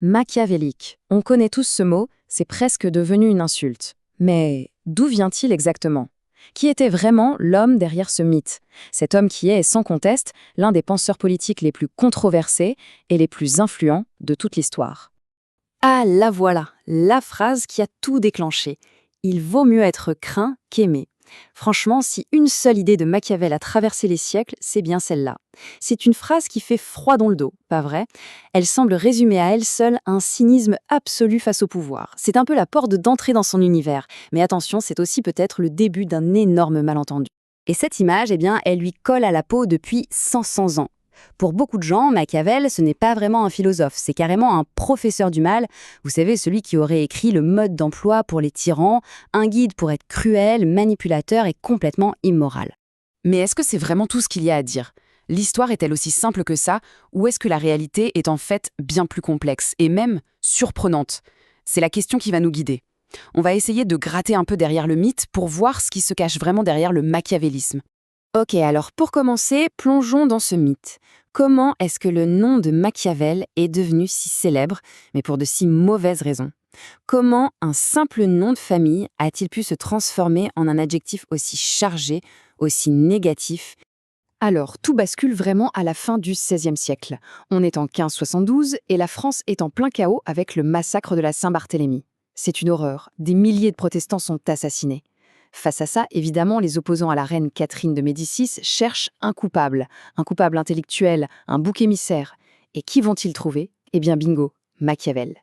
Machiavélique. On connaît tous ce mot, c'est presque devenu une insulte. Mais d'où vient-il exactement? Qui était vraiment l'homme derrière ce mythe? Cet homme qui est, sans conteste, l'un des penseurs politiques les plus controversés et les plus influents de toute l'histoire. Ah, la voilà, la phrase qui a tout déclenché. Il vaut mieux être craint qu'aimé. Franchement, si une seule idée de Machiavel a traversé les siècles, c'est bien celle-là. C'est une phrase qui fait froid dans le dos, pas vrai? Elle semble résumer à elle seule un cynisme absolu face au pouvoir. C'est un peu la porte d'entrée dans son univers. Mais attention, c'est aussi peut-être le début d'un énorme malentendu. Et cette image, eh bien, elle lui colle à la peau depuis 500 ans. Pour beaucoup de gens, Machiavel, ce n'est pas vraiment un philosophe, c'est carrément un professeur du mal, vous savez, celui qui aurait écrit le mode d'emploi pour les tyrans, un guide pour être cruel, manipulateur et complètement immoral. Mais est-ce que c'est vraiment tout ce qu'il y a à dire? L'histoire est-elle aussi simple que ça, ou est-ce que la réalité est en fait bien plus complexe, et même surprenante? C'est la question qui va nous guider. On va essayer de gratter un peu derrière le mythe pour voir ce qui se cache vraiment derrière le machiavélisme. Ok, alors pour commencer, plongeons dans ce mythe. Comment est-ce que le nom de Machiavel est devenu si célèbre, mais pour de si mauvaises raisons? Comment un simple nom de famille a-t-il pu se transformer en un adjectif aussi chargé, aussi négatif? Alors, tout bascule vraiment à la fin du XVIe siècle. On est en 1572 et la France est en plein chaos avec le massacre de la Saint-Barthélemy. C'est une horreur, des milliers de protestants sont assassinés. Face à ça, évidemment, les opposants à la reine Catherine de Médicis cherchent un coupable intellectuel, un bouc émissaire. Et qui vont-ils trouver? Eh bien bingo, Machiavel.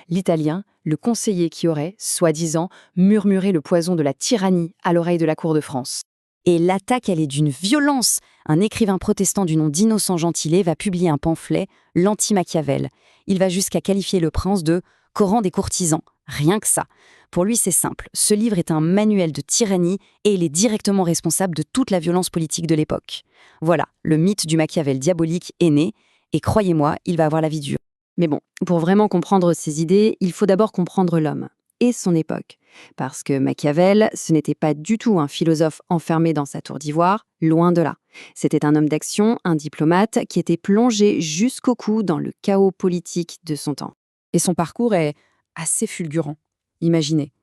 L'Italien, le conseiller qui aurait, soi-disant, murmuré le poison de la tyrannie à l'oreille de la cour de France. Et l'attaque, elle est d'une violence. Un écrivain protestant du nom d'Innocent Gentilé va publier un pamphlet, l'anti-Machiavel. Il va jusqu'à qualifier le prince de « Coran des courtisans ». Rien que ça. Pour lui, c'est simple. Ce livre est un manuel de tyrannie et il est directement responsable de toute la violence politique de l'époque. Voilà, le mythe du Machiavel diabolique est né et croyez-moi, il va avoir la vie dure. Mais bon, pour vraiment comprendre ses idées, il faut d'abord comprendre l'homme et son époque. Parce que Machiavel, ce n'était pas du tout un philosophe enfermé dans sa tour d'ivoire, loin de là. C'était un homme d'action, un diplomate qui était plongé jusqu'au cou dans le chaos politique de son temps. Et son parcours est assez fulgurant. Imaginez,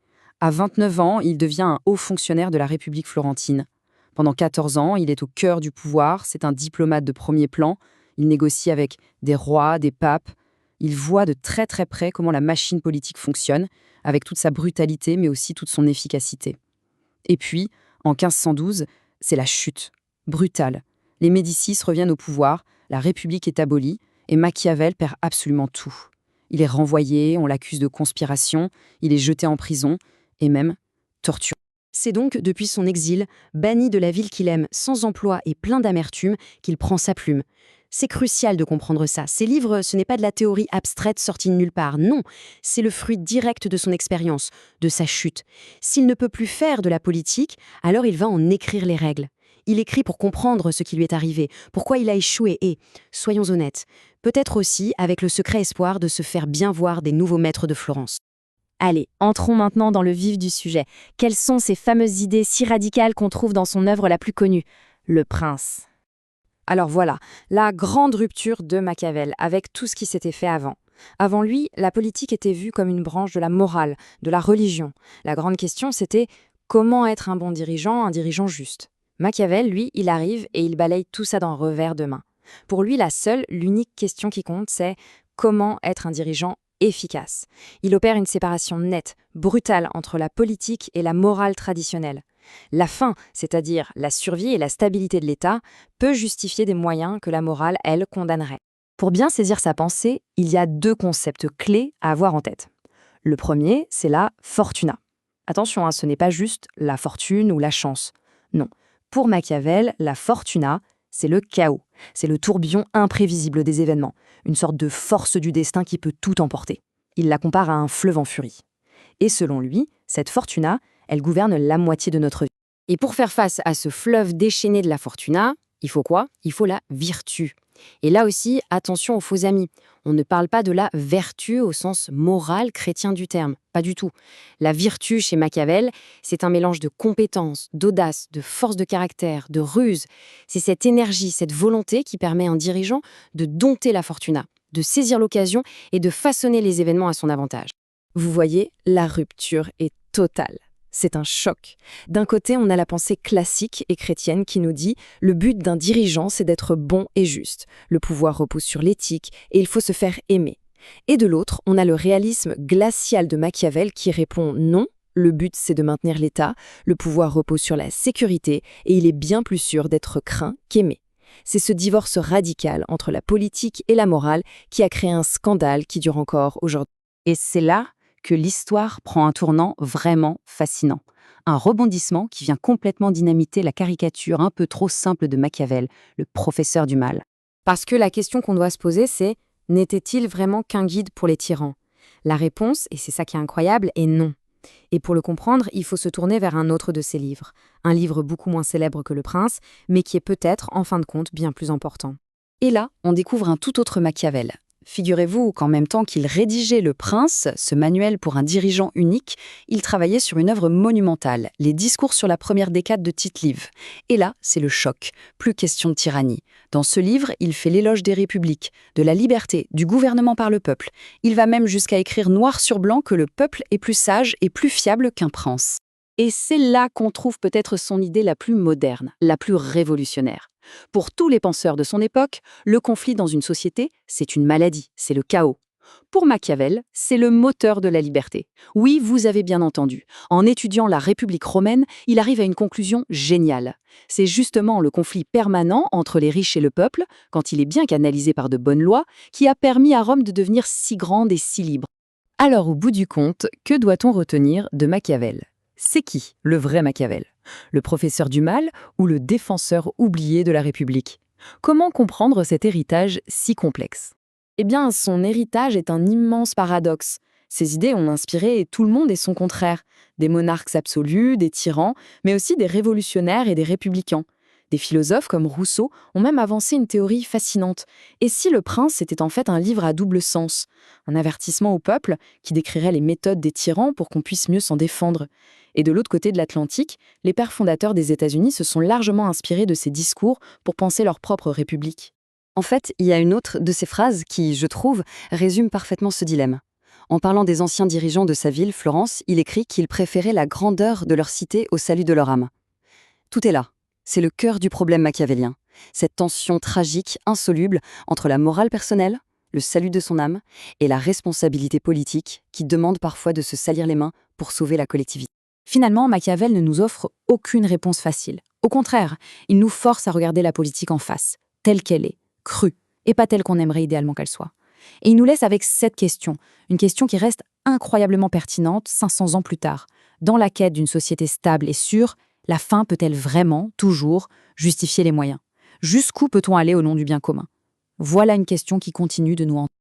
à 29 ans, il devient un haut fonctionnaire de la République florentine. Pendant 14 ans, il est au cœur du pouvoir, c'est un diplomate de premier plan, il négocie avec des rois, des papes, il voit de très très près comment la machine politique fonctionne, avec toute sa brutalité mais aussi toute son efficacité. Et puis, en 1512, c'est la chute, brutale. Les Médicis reviennent au pouvoir, la République est abolie, et Machiavel perd absolument tout. Il est renvoyé, on l'accuse de conspiration, il est jeté en prison, et même torturé. C'est donc depuis son exil, banni de la ville qu'il aime, sans emploi et plein d'amertume, qu'il prend sa plume. C'est crucial de comprendre ça. Ces livres, ce n'est pas de la théorie abstraite sortie de nulle part, non. C'est le fruit direct de son expérience, de sa chute. S'il ne peut plus faire de la politique, alors il va en écrire les règles. Il écrit pour comprendre ce qui lui est arrivé, pourquoi il a échoué et, soyons honnêtes, peut-être aussi avec le secret espoir de se faire bien voir des nouveaux maîtres de Florence. Allez, entrons maintenant dans le vif du sujet. Quelles sont ces fameuses idées si radicales qu'on trouve dans son œuvre la plus connue, Le Prince? Alors voilà, la grande rupture de Machiavel, avec tout ce qui s'était fait avant. Avant lui, la politique était vue comme une branche de la morale, de la religion. La grande question, c'était comment être un bon dirigeant, un dirigeant juste. Machiavel, lui, il arrive et il balaye tout ça d'un revers de main. Pour lui, l'unique question qui compte, c'est comment être un dirigeant efficace. Il opère une séparation nette, brutale entre la politique et la morale traditionnelle. La fin, c'est-à-dire la survie et la stabilité de l'État, peut justifier des moyens que la morale, elle, condamnerait. Pour bien saisir sa pensée, il y a deux concepts clés à avoir en tête. Le premier, c'est la fortuna. Attention, ce n'est pas juste la fortune ou la chance. Non. Pour Machiavel, la fortuna, c'est le chaos. C'est le tourbillon imprévisible des événements, une sorte de force du destin qui peut tout emporter. Il la compare à un fleuve en furie. Et selon lui, cette fortuna, elle gouverne la moitié de notre vie. Et pour faire face à ce fleuve déchaîné de la fortuna, il faut quoi? Il faut la vertu. Et là aussi, attention aux faux amis. On ne parle pas de la vertu au sens moral chrétien du terme, pas du tout. La vertu chez Machiavel, c'est un mélange de compétences, d'audace, de force de caractère, de ruse. C'est cette énergie, cette volonté qui permet à un dirigeant de dompter la fortuna. de saisir l'occasion et de façonner les événements à son avantage. Vous voyez, la rupture est totale. C'est un choc. D'un côté, on a la pensée classique et chrétienne qui nous dit « le but d'un dirigeant, c'est d'être bon et juste. Le pouvoir repose sur l'éthique et il faut se faire aimer. » Et de l'autre, on a le réalisme glacial de Machiavel qui répond « non, le but c'est de maintenir l'État, le pouvoir repose sur la sécurité et il est bien plus sûr d'être craint qu'aimé. » C'est ce divorce radical entre la politique et la morale qui a créé un scandale qui dure encore aujourd'hui. Et c'est là que l'histoire prend un tournant vraiment fascinant. Un rebondissement qui vient complètement dynamiter la caricature un peu trop simple de Machiavel, le professeur du mal. Parce que la question qu'on doit se poser, c'est « n'était-il vraiment qu'un guide pour les tyrans ?» La réponse, et c'est ça qui est incroyable, est non. Et pour le comprendre, il faut se tourner vers un autre de ses livres. Un livre beaucoup moins célèbre que Le Prince, mais qui est peut-être, en fin de compte, bien plus important. Et là, on découvre un tout autre Machiavel. Figurez-vous qu'en même temps qu'il rédigeait Le Prince, ce manuel pour un dirigeant unique, il travaillait sur une œuvre monumentale, les discours sur la première décade de Tite-Live. Et là, c'est le choc, plus question de tyrannie. Dans ce livre, il fait l'éloge des républiques, de la liberté, du gouvernement par le peuple. Il va même jusqu'à écrire noir sur blanc que le peuple est plus sage et plus fiable qu'un prince. Et c'est là qu'on trouve peut-être son idée la plus moderne, la plus révolutionnaire. Pour tous les penseurs de son époque, le conflit dans une société, c'est une maladie, c'est le chaos. Pour Machiavel, c'est le moteur de la liberté. Oui, vous avez bien entendu. En étudiant la République romaine, il arrive à une conclusion géniale. C'est justement le conflit permanent entre les riches et le peuple, quand il est bien canalisé par de bonnes lois, qui a permis à Rome de devenir si grande et si libre. Alors, au bout du compte, que doit-on retenir de Machiavel ? C'est qui, le vrai Machiavel ? Le professeur du mal ou le défenseur oublié de la République ? Comment comprendre cet héritage si complexe ? Eh bien, son héritage est un immense paradoxe. Ses idées ont inspiré tout le monde et son contraire. Des monarques absolus, des tyrans, mais aussi des révolutionnaires et des républicains. Des philosophes comme Rousseau ont même avancé une théorie fascinante. Et si Le Prince était en fait un livre à double sens ? Un avertissement au peuple qui décrirait les méthodes des tyrans pour qu'on puisse mieux s'en défendre. Et de l'autre côté de l'Atlantique, les pères fondateurs des États-Unis se sont largement inspirés de ces discours pour penser leur propre république. En fait, il y a une autre de ces phrases qui, je trouve, résume parfaitement ce dilemme. En parlant des anciens dirigeants de sa ville, Florence, il écrit qu'ils préféraient la grandeur de leur cité au salut de leur âme. Tout est là. C'est le cœur du problème machiavélien. Cette tension tragique, insoluble, entre la morale personnelle, le salut de son âme, et la responsabilité politique qui demande parfois de se salir les mains pour sauver la collectivité. Finalement, Machiavel ne nous offre aucune réponse facile. Au contraire, il nous force à regarder la politique en face, telle qu'elle est, crue, et pas telle qu'on aimerait idéalement qu'elle soit. Et il nous laisse avec cette question, une question qui reste incroyablement pertinente 500 ans plus tard. Dans la quête d'une société stable et sûre, la fin peut-elle vraiment, toujours, justifier les moyens ? Jusqu'où peut-on aller au nom du bien commun ? Voilà une question qui continue de nous hanter.